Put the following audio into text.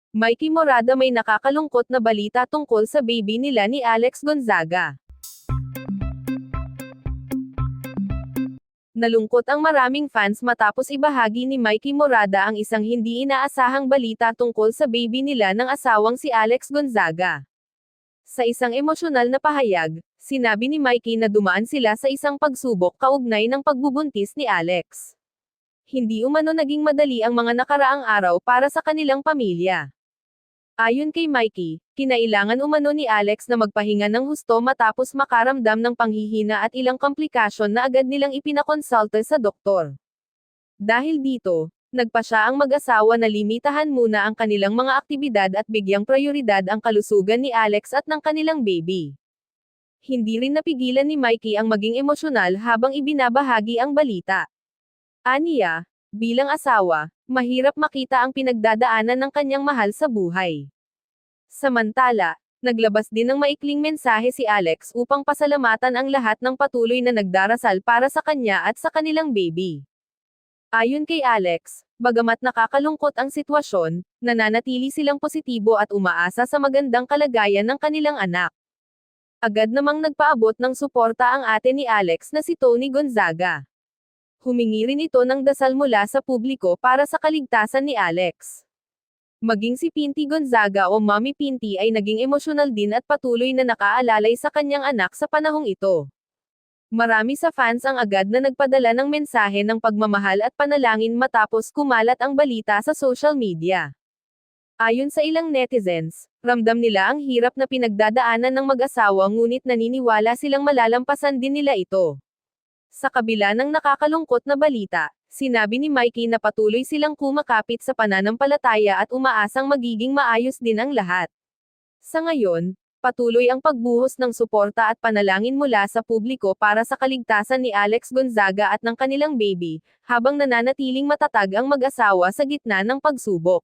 Mikey Morada, may nakakalungkot na balita tungkol sa baby nila ni Alex Gonzaga. Nalungkot ang maraming fans matapos ibahagi ni Mikey Morada ang isang hindi inaasahang balita tungkol sa baby nila ng asawang si Alex Gonzaga. Sa isang emosyonal na pahayag, sinabi ni Mikey na dumaan sila sa isang pagsubok kaugnay ng pagbubuntis ni Alex. Hindi umano naging madali ang mga nakaraang araw para sa kanilang pamilya. Ayon kay Mikey, kinailangan umano ni Alex na magpahinga ng husto matapos makaramdam ng panghihina at ilang komplikasyon na agad nilang ipinakonsulta sa doktor. Dahil dito, nagpa siya ang mag-asawa na limitahan muna ang kanilang mga aktibidad at bigyang prioridad ang kalusugan ni Alex at ng kanilang baby. Hindi rin napigilan ni Mikey ang maging emosyonal habang ibinabahagi ang balita. Aniya, bilang asawa, mahirap makita ang pinagdadaanan ng kanyang mahal sa buhay. Samantala, naglabas din ng maikling mensahe si Alex upang pasalamatan ang lahat ng patuloy na nagdarasal para sa kanya at sa kanilang baby. Ayon kay Alex, bagamat nakakalungkot ang sitwasyon, nananatili silang positibo at umaasa sa magandang kalagayan ng kanilang anak. Agad namang nagpaabot ng suporta ang ate ni Alex na si Tony Gonzaga. Humingi rin ito ng dasal mula sa publiko para sa kaligtasan ni Alex. Maging si Pinty Gonzaga o Mommy Pinty ay naging emosyonal din at patuloy na nakaalalay sa kanyang anak sa panahong ito. Marami sa fans ang agad na nagpadala ng mensahe ng pagmamahal at panalangin matapos kumalat ang balita sa social media. Ayon sa ilang netizens, ramdam nila ang hirap na pinagdadaanan ng mag-asawa ngunit naniniwala silang malalampasan din nila ito. Sa kabila ng nakakalungkot na balita, sinabi ni Mikey na patuloy silang kumakapit sa pananampalataya at umaasang magiging maayos din ang lahat. Sa ngayon, patuloy ang pagbuhos ng suporta at panalangin mula sa publiko para sa kaligtasan ni Alex Gonzaga at ng kanilang baby, habang nananatiling matatag ang mag-asawa sa gitna ng pagsubok.